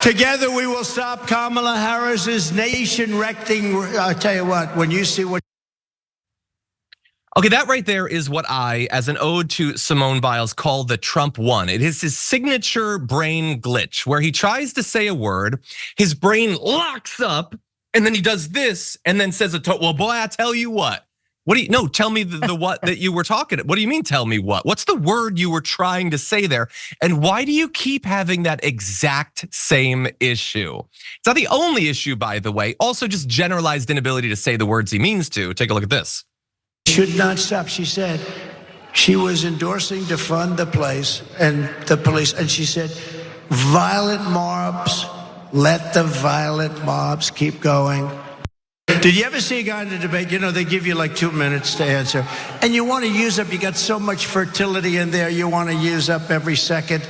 Together we will stop Kamala Harris's nation-wrecking. I'll tell you what, when you see what. Okay, that right there is what I, as an ode to Simone Biles, call the Trump one. It is his signature brain glitch where he tries to say a word, his brain locks up, and then he does this and then says, well, boy, I tell you what. Tell me the what that you were talking. What do you mean tell me what? What's the word you were trying to say there? And why do you keep having that exact same issue? It's not the only issue, by the way. Also just generalized inability to say the words he means to. Take a look at this. Should not stop, she said. She was endorsing defund the place and the police. And she said, violent mobs, let the violent mobs keep going. Did you ever see a guy in a debate, they give you like 2 minutes to answer, and you want to use up, you got so much fertility in there, you want to use up every second.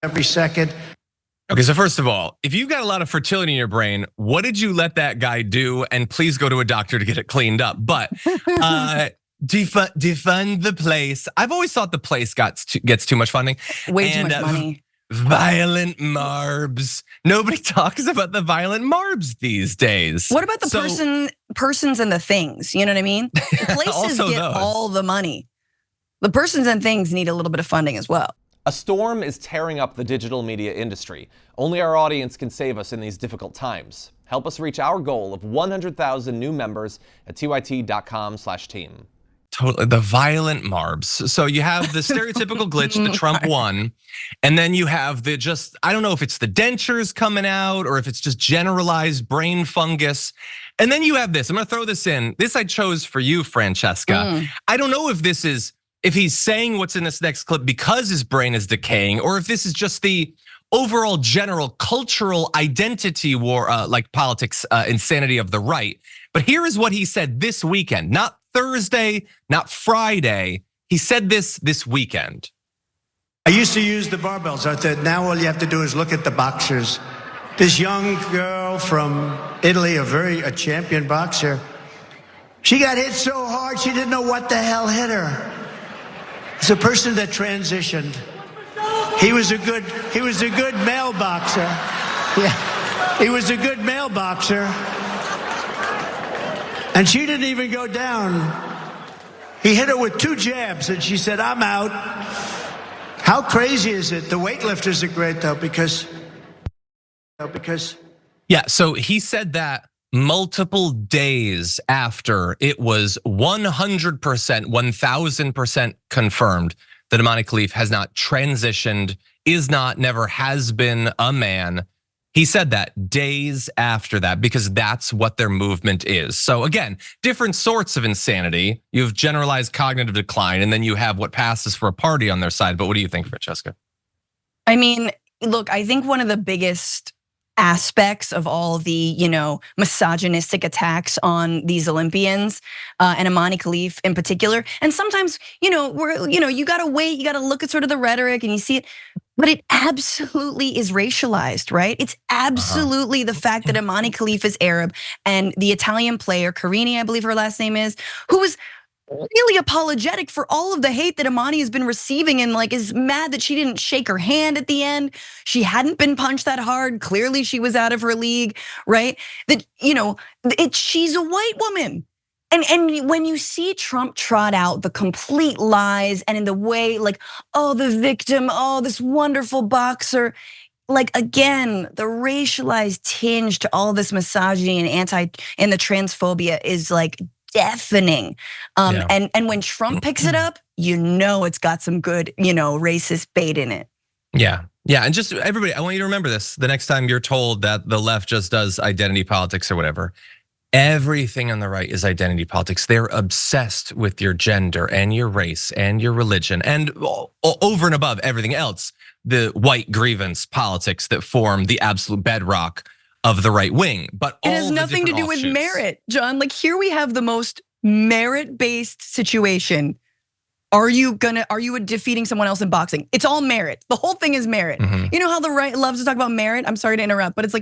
Okay, so first of all, if you've got a lot of fertility in your brain, what did you let that guy do? And please go to a doctor to get it cleaned up. But defund the place. I've always thought the place gets too much funding. Way too much money. Violent marbs. Nobody talks about the violent marbs these days. What about the persons and the things? You know what I mean? The places get all the money. The persons and things need a little bit of funding as well. A storm is tearing up the digital media industry. Only our audience can save us in these difficult times. Help us reach our goal of 100,000 new members at tyt.com/team. Totally, the violent marbs. So you have the stereotypical glitch, the Trump one, and then you have I don't know if it's the dentures coming out or if it's just generalized brain fungus. And then you have this, I'm gonna throw this in. This I chose for you, Francesca. I don't know if he's saying what's in this next clip because his brain is decaying, or if this is just the overall general cultural identity war, like politics insanity of the right. But here is what he said this weekend, not Thursday, not Friday. He said this weekend. I used to use the barbells. I said, now all you have to do is look at the boxers. This young girl from Italy, a champion boxer, she got hit so hard she didn't know what the hell hit her. It's a person that transitioned. He was a good male boxer. Yeah, he was a good male boxer. And she didn't even go down. He hit her with 2 jabs and she said, I'm out. How crazy is it? The weightlifters are great though, because. Yeah, so he said that multiple days after it was 100%, 1000% confirmed that Imani Khalif has not transitioned, never has been a man. He said that days after that because that's what their movement is. So again, different sorts of insanity. You have generalized cognitive decline, and then you have what passes for a party on their side. But what do you think, Francesca? I mean, look, I think one of the biggest aspects of all the, misogynistic attacks on these Olympians and Imani Khalif in particular. And sometimes, you gotta wait, you gotta look at sort of the rhetoric and you see it, but it absolutely is racialized, right? It's absolutely the fact that Imani Khalif is Arab and the Italian player, Carini, I believe her last name is, who was really apologetic for all of the hate that Imani has been receiving and is mad that she didn't shake her hand at the end. She hadn't been punched that hard. Clearly she was out of her league, right? That, she's a white woman. And when you see Trump trot out the complete lies and in the way the victim, this wonderful boxer, again, the racialized tinge to all this misogyny and the transphobia is deafening. And when Trump picks it up, it's got some good, racist bait in it. Yeah, and just everybody, I want you to remember this. The next time you're told that the left just does identity politics or whatever, everything on the right is identity politics. They're obsessed with your gender and your race and your religion and over and above everything else, the white grievance politics that form the absolute bedrock of the right wing. But it has nothing to do with merit, John. Here we have the most merit-based situation. Are you defeating someone else in boxing? It's all merit. The whole thing is merit. You know how the right loves to talk about merit? I'm sorry to interrupt, but it's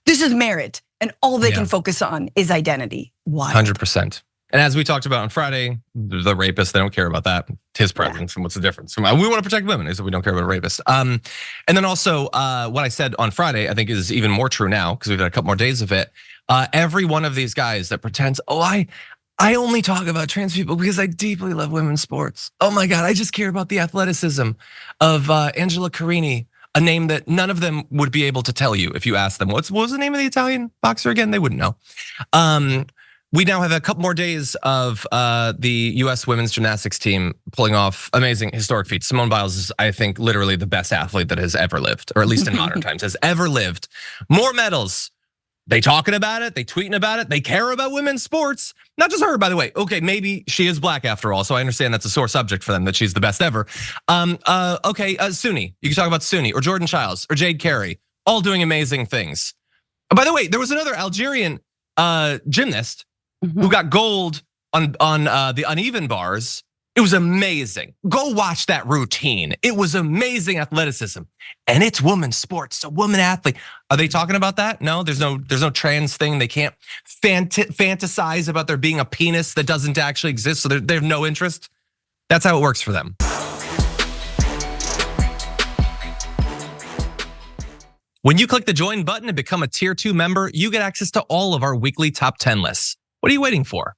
this is merit. And all they can focus on is identity. Why? 100%. And as we talked about on Friday, the rapist, they don't care about that. It's his preference, and what's the difference? We want to protect women, so we don't care about a rapist. And then also, what I said on Friday, I think is even more true now because we've got a couple more days of it. Every one of these guys that pretends, I only talk about trans people because I deeply love women's sports. Oh my God, I just care about the athleticism of Angela Carini, a name that none of them would be able to tell you if you asked them. What was the name of the Italian boxer again? They wouldn't know. We now have a couple more days of the US women's gymnastics team pulling off amazing historic feats. Simone Biles is, I think, literally the best athlete that has ever lived, or at least in modern times, has ever lived. More medals. They talking about it, they tweeting about it, they care about women's sports. Not just her, by the way. Okay, maybe she is black after all, so I understand that's a sore subject for them, that she's the best ever. Okay, Suni, you can talk about Suni, or Jordan Childs, or Jade Carey, all doing amazing things. By the way, there was another Algerian gymnast who got gold on the uneven bars. It was amazing. Go watch that routine. It was amazing athleticism, and it's women's sports, so woman athlete. Are they talking about that? No, there's no trans thing. They can't fantasize about there being a penis that doesn't actually exist, so they have no interest. That's how it works for them. When you click the join button and become a tier 2 member, you get access to all of our weekly top 10 lists. What are you waiting for?